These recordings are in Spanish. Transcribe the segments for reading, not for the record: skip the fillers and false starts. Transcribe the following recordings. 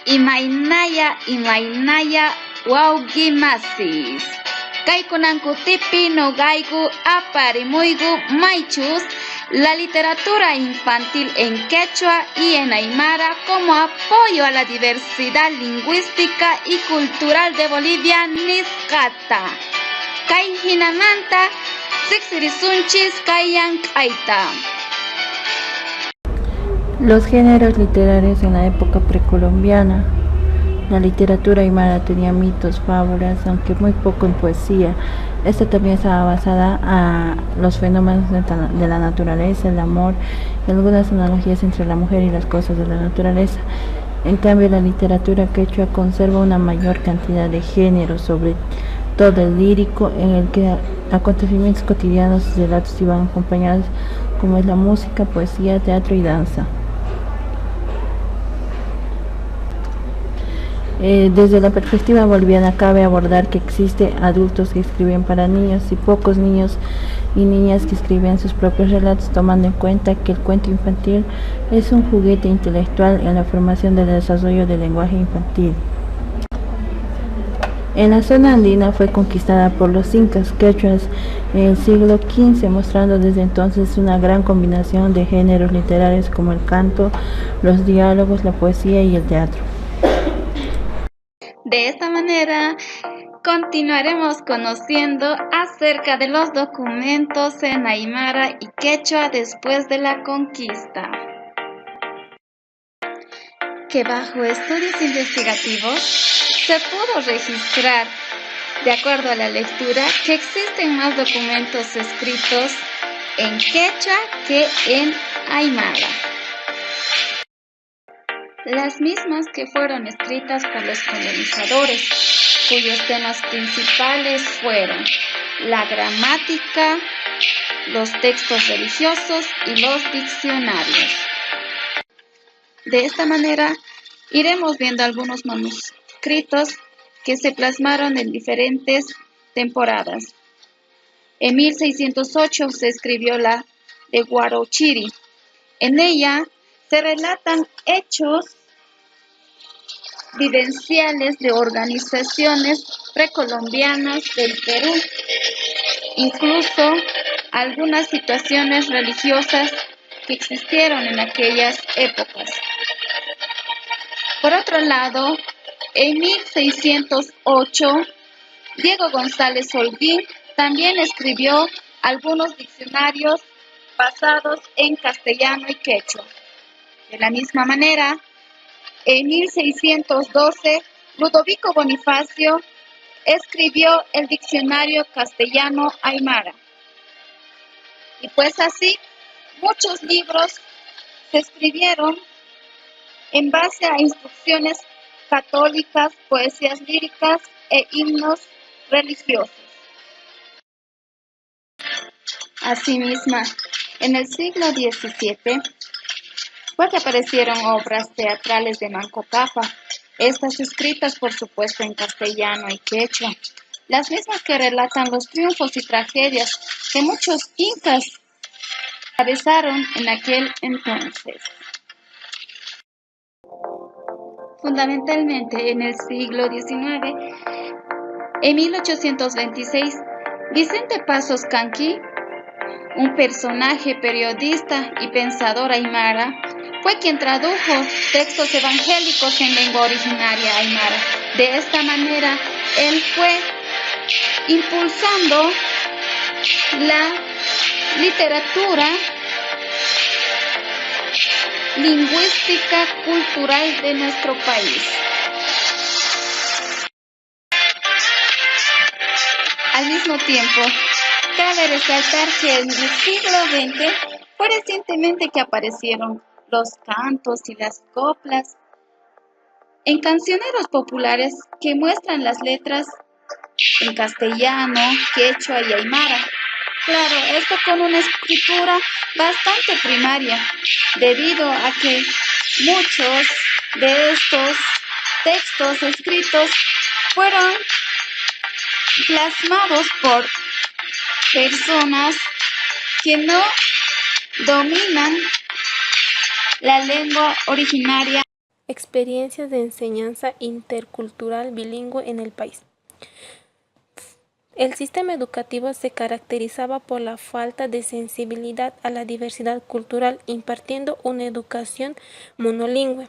Imaynaya wawqimasis. Kaykunankutipi noqayku aparimuyku maychus la literatura infantil en quechua y en aymara como apoyo a la diversidad lingüística y cultural de Bolivia nisqata. Kay hinamanta siqsirisunchis kayan k'ayta. Los géneros literarios en la época precolombiana. La literatura aymara tenía mitos, fábulas, aunque muy poco en poesía. Esta también estaba basada a los fenómenos de la naturaleza, el amor y algunas analogías entre la mujer y las cosas de la naturaleza. En cambio, la literatura quechua conserva una mayor cantidad de géneros, sobre todo el lírico, en el que acontecimientos cotidianos y relatos iban acompañados, como es la música, poesía, teatro y danza. Desde la perspectiva boliviana cabe abordar que existen adultos que escriben para niños y pocos niños y niñas que escriben sus propios relatos, tomando en cuenta que el cuento infantil es un juguete intelectual en la formación del desarrollo del lenguaje infantil. En la zona andina fue conquistada por los incas quechuas en el siglo XV, mostrando desde entonces una gran combinación de géneros literarios como el canto, los diálogos, la poesía y el teatro. De esta manera, continuaremos conociendo acerca de los documentos en aymara y quechua después de la conquista. Que bajo estudios investigativos se pudo registrar, de acuerdo a la lectura, que existen más documentos escritos en quechua que en aymara. Las mismas que fueron escritas por los colonizadores, cuyos temas principales fueron la gramática, los textos religiosos y los diccionarios. De esta manera, iremos viendo algunos manuscritos que se plasmaron en diferentes temporadas. En 1608 se escribió la de Huarochiri. En ella se relatan hechos vivenciales de organizaciones precolombianas del Perú, incluso algunas situaciones religiosas que existieron en aquellas épocas. Por otro lado, en 1608, Diego González Holguín también escribió algunos diccionarios basados en castellano y quechua. De la misma manera, en 1612, Ludovico Bonifacio escribió el diccionario castellano-aymara. Y pues así, muchos libros se escribieron en base a instrucciones católicas, poesías líricas e himnos religiosos. Asimismo, en el siglo XVII fue que aparecieron obras teatrales de Manco Cápac, estas escritas por supuesto en castellano y quechua, las mismas que relatan los triunfos y tragedias que muchos incas atravesaron en aquel entonces. Fundamentalmente en el siglo XIX, en 1826, Vicente Pasos Canqui, un personaje periodista y pensador aymara, fue quien tradujo textos evangélicos en lengua originaria aymara. De esta manera, él fue impulsando la literatura lingüística cultural de nuestro país. Al mismo tiempo, cabe resaltar que en el siglo XX fue recientemente que aparecieron los cantos y las coplas en cancioneros populares que muestran las letras en castellano, quechua y aymara. Claro, esto con una escritura bastante primaria, debido a que muchos de estos textos escritos fueron plasmados por personas que no dominan la lengua originaria. experiencias de enseñanza intercultural bilingüe en el país. El sistema educativo se caracterizaba por la falta de sensibilidad a la diversidad cultural, impartiendo una educación monolingüe.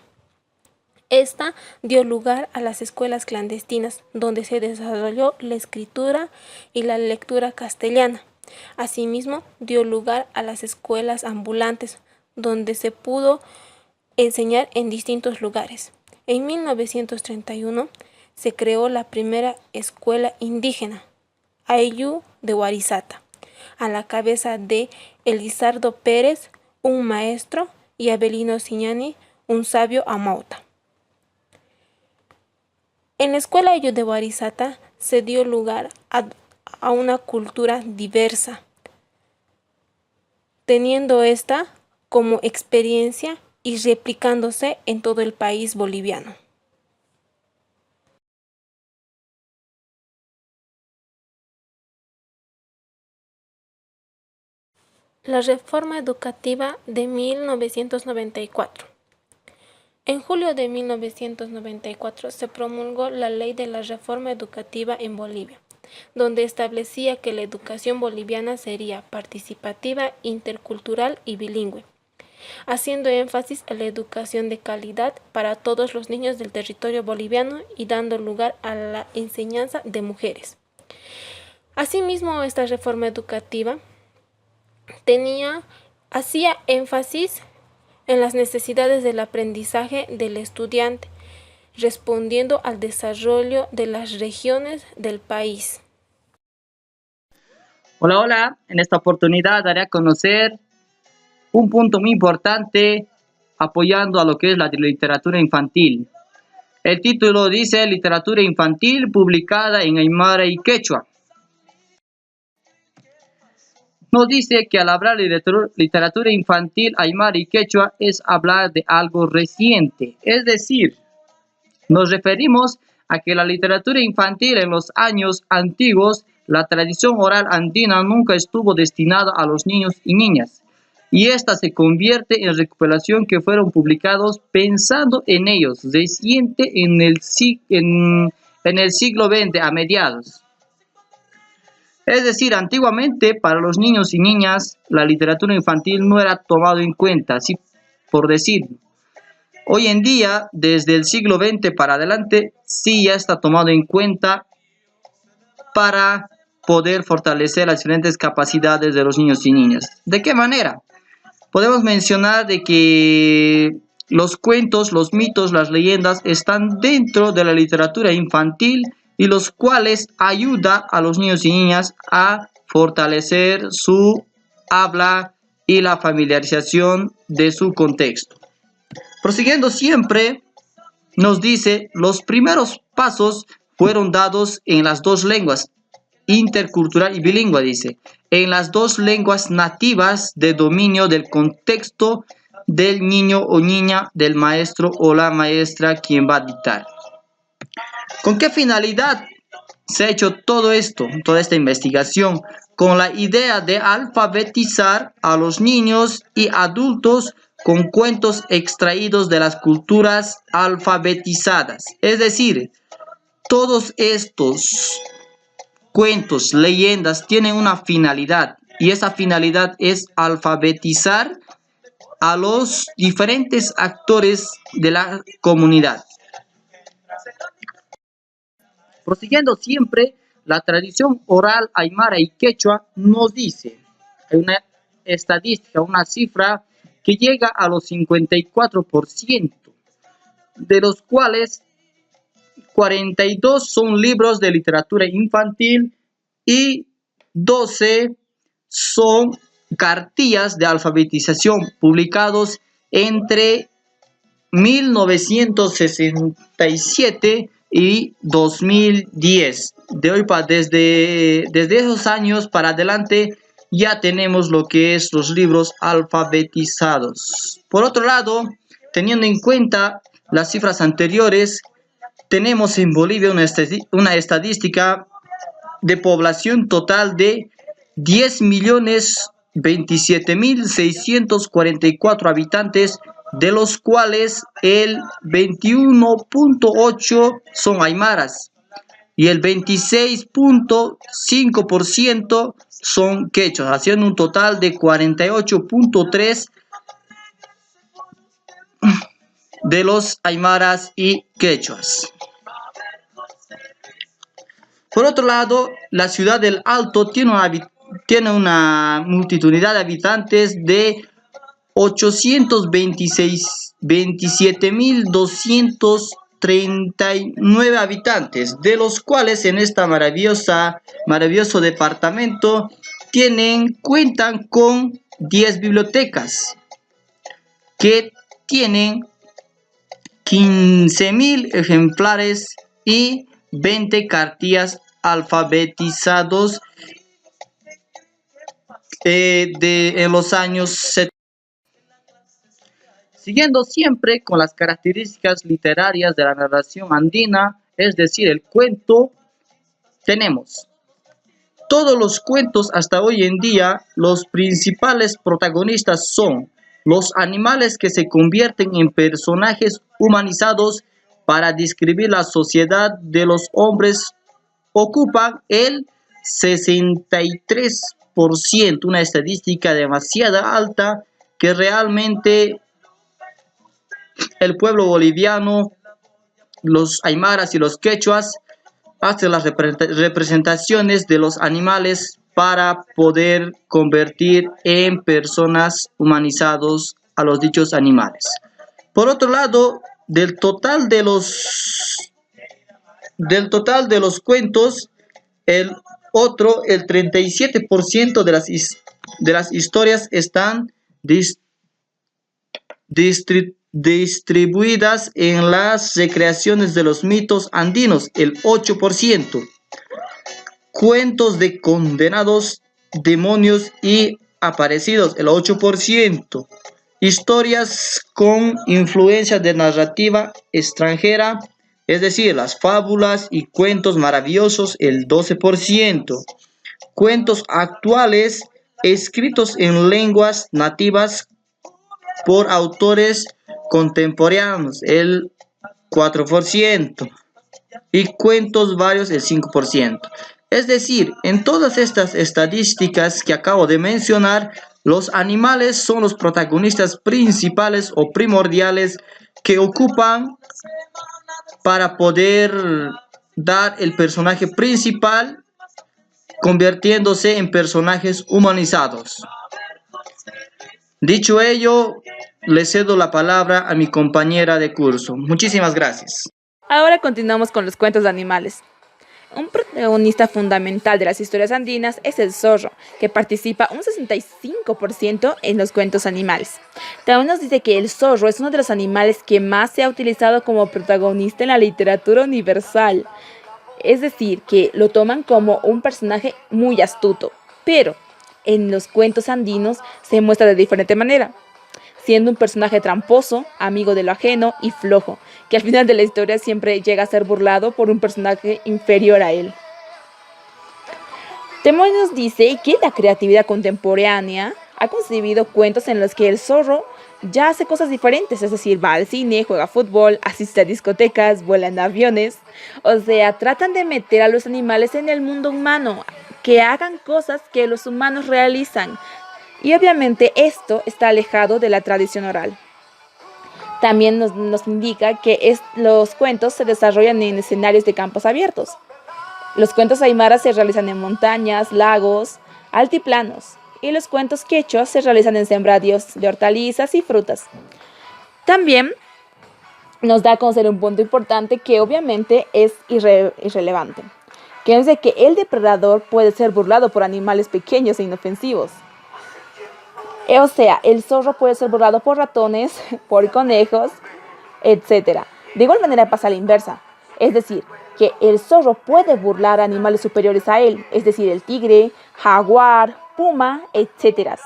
Esta dio lugar a las escuelas clandestinas, donde se desarrolló la escritura y la lectura castellana. Asimismo, dio lugar a las escuelas ambulantes, donde se pudo enseñar en distintos lugares. En 1931 se creó la primera escuela indígena, Ayllu de Warisata, a la cabeza de Elizardo Pérez, un maestro, y Abelino Siñani, un sabio amauta. En la escuela Ayllu de Warisata se dio lugar a una cultura diversa, teniendo esta como experiencia y replicándose en todo el país boliviano. La reforma educativa de 1994. En julio de 1994 se promulgó la Ley de la Reforma Educativa en Bolivia, donde establecía que la educación boliviana sería participativa, intercultural y bilingüe, haciendo énfasis en la educación de calidad para todos los niños del territorio boliviano y dando lugar a la enseñanza de mujeres. Asimismo, esta reforma educativa hacía énfasis en las necesidades del aprendizaje del estudiante, respondiendo al desarrollo de las regiones del país. Hola, hola. En esta oportunidad daré a conocer un punto muy importante apoyando a lo que es la literatura infantil. El título dice Literatura infantil publicada en Aymara y Quechua. Nos dice que al hablar de literatura infantil aymara y quechua es hablar de algo reciente, es decir, nos referimos a que la literatura infantil en los años antiguos, la tradición oral andina nunca estuvo destinada a los niños y niñas, y esta se convierte en recuperación que fueron publicados pensando en ellos, reciente en el siglo XX a mediados. Es decir, antiguamente para los niños y niñas la literatura infantil no era tomado en cuenta, así por decirlo. Hoy en día, desde el siglo XX para adelante, sí ya está tomado en cuenta para poder fortalecer las diferentes capacidades de los niños y niñas. ¿De qué manera? Podemos mencionar de que los cuentos, los mitos, las leyendas están dentro de la literatura infantil y los cuales ayuda a los niños y niñas a fortalecer su habla y la familiarización de su contexto. Prosiguiendo siempre, nos dice, los primeros pasos fueron dados en las dos lenguas, intercultural y bilingüe, dice, en las dos lenguas nativas de dominio del contexto del niño o niña, del maestro o la maestra quien va a dictar. ¿Con qué finalidad se ha hecho todo esto, toda esta investigación? Con la idea de alfabetizar a los niños y adultos con cuentos extraídos de las culturas alfabetizadas. Es decir, todos estos cuentos, leyendas tienen una finalidad y esa finalidad es alfabetizar a los diferentes actores de la comunidad. Prosiguiendo siempre, la tradición oral aymara y quechua nos dice, hay una estadística, una cifra que llega a los 54%, de los cuales 42 son libros de literatura infantil y 12 son cartillas de alfabetización publicados entre 1967 y 2010. Desde esos años para adelante ya tenemos lo que es los libros alfabetizados. Por otro lado, teniendo en cuenta las cifras anteriores, tenemos en Bolivia una estadística de población total de 10.027.644 habitantes de los cuales el 21.8 son aymaras y el 26.5% son quechuas, haciendo un total de 48.3 de los aymaras y quechuas. Por otro lado, la ciudad del Alto tiene una multitudinidad de habitantes de 827.239 habitantes, de los cuales en este maravilloso departamento cuentan con 10 bibliotecas que tienen 15.000 ejemplares y 20 cartillas alfabetizados en los años 70. Siguiendo siempre con las características literarias de la narración andina, es decir, el cuento, tenemos todos los cuentos hasta hoy en día. Los principales protagonistas son los animales que se convierten en personajes humanizados para describir la sociedad de los hombres. Ocupan el 63%, una estadística demasiado alta que realmente el pueblo boliviano, los aymaras y los quechuas, hacen las representaciones de los animales para poder convertir en personas humanizados a los dichos animales. Por otro lado, del total de los cuentos, el 37% de las historias están distribuidas en las recreaciones de los mitos andinos, el 8%. Cuentos de condenados, demonios y aparecidos, el 8%. Historias con influencia de narrativa extranjera, es decir, las fábulas y cuentos maravillosos, el 12%. Cuentos actuales escritos en lenguas nativas por autores contemporáneos, el 4%. Y cuentos varios, el 5%. Es decir, en todas estas estadísticas que acabo de mencionar, los animales son los protagonistas principales o primordiales que ocupan para poder dar el personaje principal, convirtiéndose en personajes humanizados. Dicho ello, le cedo la palabra a mi compañera de curso. Muchísimas gracias. Ahora continuamos con los cuentos de animales. Un protagonista fundamental de las historias andinas es el zorro, que participa un 65% en los cuentos animales. También nos dice que el zorro es uno de los animales que más se ha utilizado como protagonista en la literatura universal. Es decir, que lo toman como un personaje muy astuto, pero en los cuentos andinos se muestra de diferente manera, siendo un personaje tramposo, amigo de lo ajeno y flojo, que al final de la historia siempre llega a ser burlado por un personaje inferior a él. Temón nos dice que la creatividad contemporánea ha concebido cuentos en los que el zorro ya hace cosas diferentes, es decir, va al cine, juega fútbol, asiste a discotecas, vuela en aviones. O sea, tratan de meter a los animales en el mundo humano, que hagan cosas que los humanos realizan. Y obviamente esto está alejado de la tradición oral. También nos indica que los cuentos se desarrollan en escenarios de campos abiertos. Los cuentos aymaras se realizan en montañas, lagos, altiplanos. Y los cuentos quechuas se realizan en sembradíos de hortalizas y frutas. También nos da a conocer un punto importante que obviamente es irrelevante, que es de que el depredador puede ser burlado por animales pequeños e inofensivos. O sea, el zorro puede ser burlado por ratones, por conejos, etc. De igual manera pasa a la inversa. Es decir, que el zorro puede burlar a animales superiores a él, es decir, el tigre, jaguar, puma, etc.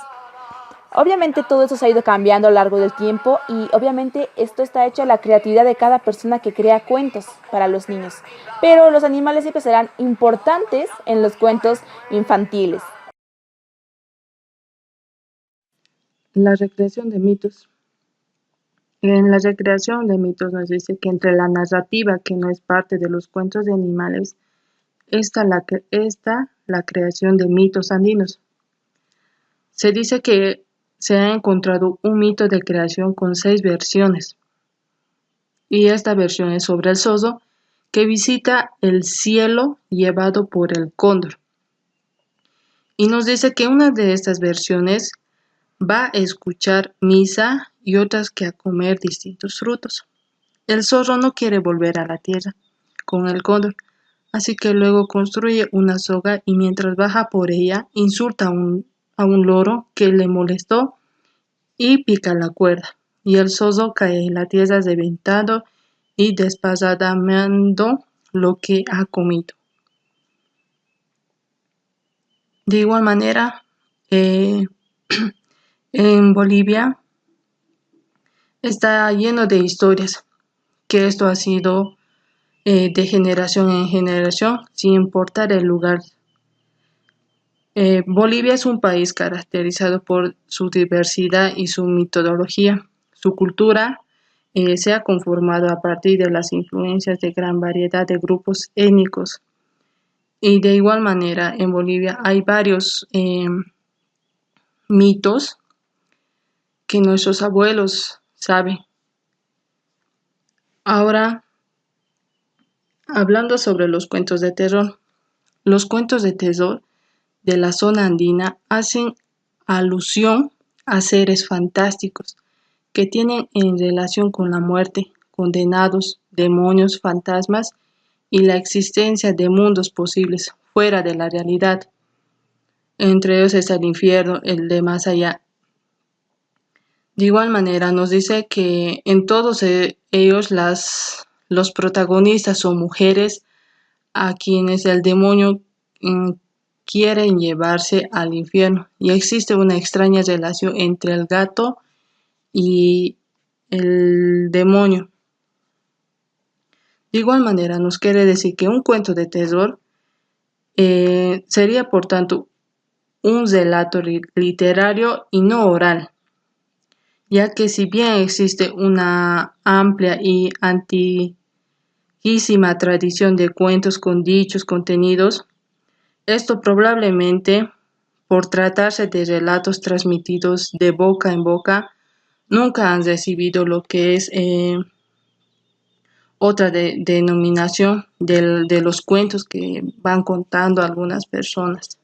Obviamente todo eso se ha ido cambiando a lo largo del tiempo y obviamente esto está hecho a la creatividad de cada persona que crea cuentos para los niños. Pero los animales siempre serán importantes en los cuentos infantiles. La recreación de mitos. En la recreación de mitos nos dice que entre la narrativa que no es parte de los cuentos de animales está la creación de mitos andinos. Se dice que se ha encontrado un mito de creación con 6 versiones y esta versión es sobre el Soso que visita el cielo llevado por el cóndor y nos dice que una de estas versiones va a escuchar misa y otras que a comer distintos frutos. El zorro no quiere volver a la tierra con el cóndor, así que luego construye una soga y mientras baja por ella insulta a un loro que le molestó y pica la cuerda. Y el zorro cae en la tierra reventado y desparramando lo que ha comido. De igual manera, en Bolivia está lleno de historias, que esto ha sido de generación en generación, sin importar el lugar. Bolivia es un país caracterizado por su diversidad y su metodología. Su cultura se ha conformado a partir de las influencias de gran variedad de grupos étnicos. Y de igual manera, en Bolivia hay varios mitos que nuestros abuelos saben. Ahora, hablando sobre los cuentos de terror. Los cuentos de terror de la zona andina hacen alusión a seres fantásticos que tienen en relación con la muerte, condenados, demonios, fantasmas y la existencia de mundos posibles fuera de la realidad. Entre ellos está el infierno, el de más allá. De igual manera nos dice que en todos ellos los protagonistas son mujeres a quienes el demonio quieren llevarse al infierno y existe una extraña relación entre el gato y el demonio. De igual manera nos quiere decir que un cuento de terror sería por tanto un relato literario y no oral, ya que si bien existe una amplia y antiquísima tradición de cuentos con dichos contenidos, esto probablemente por tratarse de relatos transmitidos de boca en boca, nunca han recibido lo que es otra denominación de los cuentos que van contando algunas personas.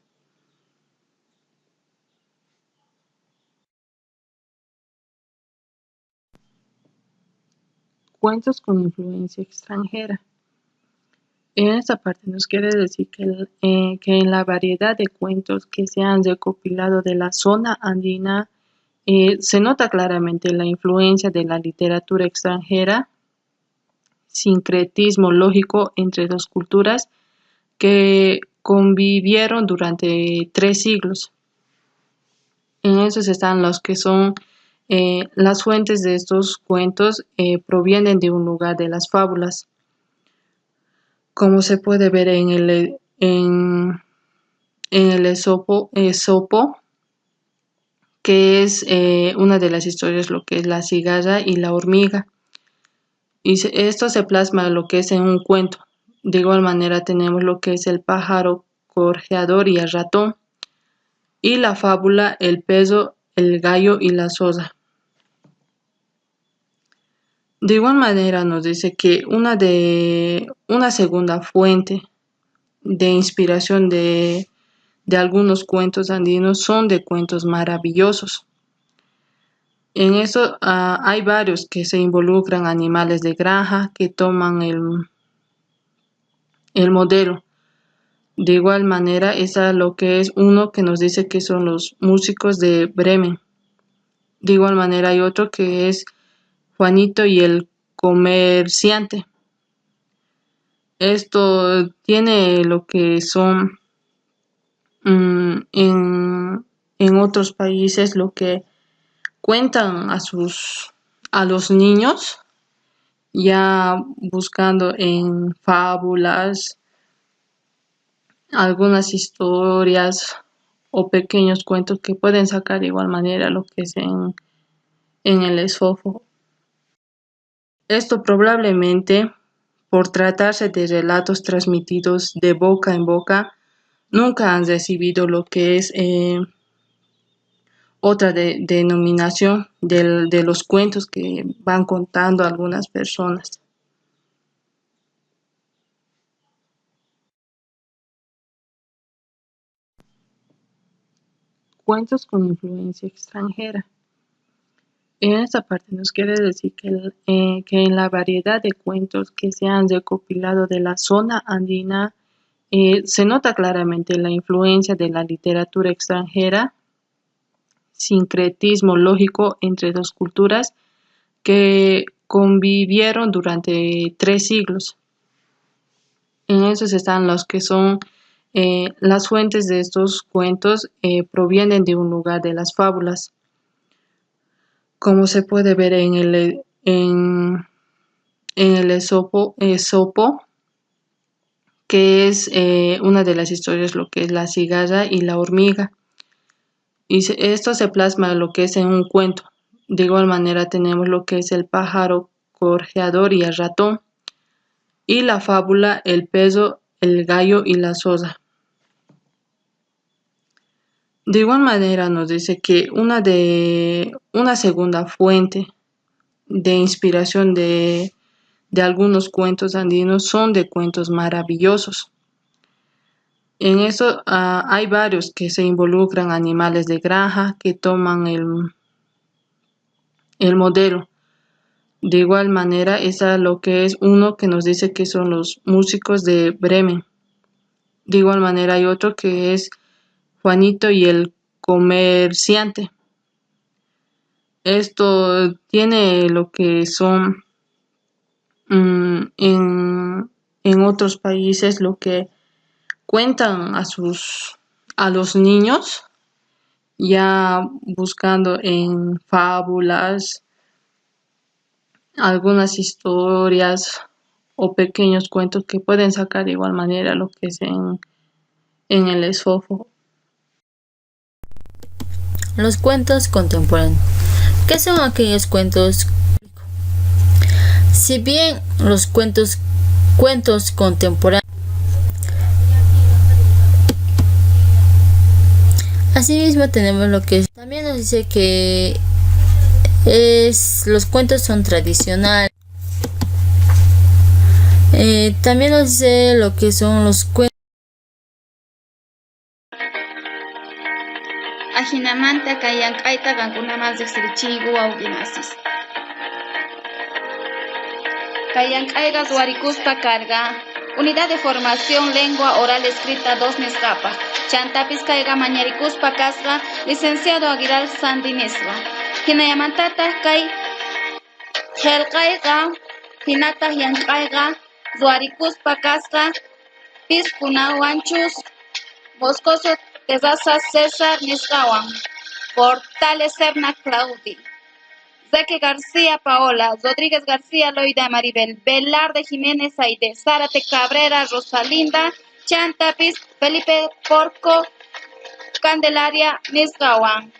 Cuentos con influencia extranjera. En esta parte nos quiere decir que en la variedad de cuentos que se han recopilado de la zona andina, se nota claramente la influencia de la literatura extranjera, sincretismo lógico entre dos culturas que convivieron durante 3 siglos. En esos están los que son las fuentes de estos cuentos provienen de un lugar de las fábulas, como se puede ver en el Esopo, que es una de las historias, lo que es la cigarra y la hormiga. Y esto se plasma lo que es en un cuento. De igual manera tenemos lo que es el pájaro gorjeador y el ratón. Y la fábula, el perro, el gallo y la zorra. De igual manera nos dice que una segunda fuente de inspiración de algunos cuentos andinos son de cuentos maravillosos. En eso hay varios que se involucran animales de granja que toman el modelo. De igual manera está lo que es uno que nos dice que son los músicos de Bremen. De igual manera hay otro que es Juanito y el comerciante. Esto tiene lo que son en otros países lo que cuentan a los niños ya buscando en fábulas algunas historias o pequeños cuentos que pueden sacar de igual manera lo que es en el Esopo. Esto probablemente por tratarse de relatos transmitidos de boca en boca, nunca han recibido lo que es otra denominación de los cuentos que van contando algunas personas. Cuentos con influencia extranjera. En esta parte nos quiere decir que en la variedad de cuentos que se han recopilado de la zona andina, se nota claramente la influencia de la literatura extranjera, sincretismo lógico entre dos culturas que convivieron durante 3 siglos. En esos están los que son las fuentes de estos cuentos provienen de un lugar de las fábulas, como se puede ver en el Esopo, que es una de las historias, lo que es la cigarra y la hormiga. Y esto se plasma lo que es en un cuento. De igual manera tenemos lo que es el pájaro gorjeador y el ratón. Y la fábula el perro, el gallo y la zorra. De igual manera nos dice que una segunda fuente de inspiración de algunos cuentos andinos son de cuentos maravillosos. En eso hay varios que se involucran animales de granja que toman el modelo. De igual manera está lo que es uno que nos dice que son los músicos de Bremen. De igual manera hay otro que es Juanito y el comerciante. Esto tiene lo que son en otros países lo que cuentan a los niños ya buscando en fábulas algunas historias o pequeños cuentos que pueden sacar de igual manera lo que es en el esfofo. Los cuentos contemporáneos. ¿Qué son aquellos cuentos? Si bien los cuentos contemporáneos. Asimismo tenemos lo que también nos dice que los cuentos son tradicionales. También nos dice lo que son los cuentos. Ajinamanta kayankayta gankunaman riqsirichiyku wawqinasis. Kayankayqa warikuspa karqa Unidad de Formación Lengua Oral Escrita 2 nisqapa. Chantapis kayqa mañarikuspa kasqa licenciado Aguilar Sandinesqa. Hinallamantata kay qillqayqa hinata llank'ayqa ruwarikuspa kasqa pisqunawanchus Moscoso Terraza César nisqawan. Portales Serna Claudi. Zeque García Paola, Rodríguez García Loida Maribel, Velarde Jiménez Aide, Zárate Cabrera Rosalinda, Chantapis Felipe Porco, Candelaria Nisqawan.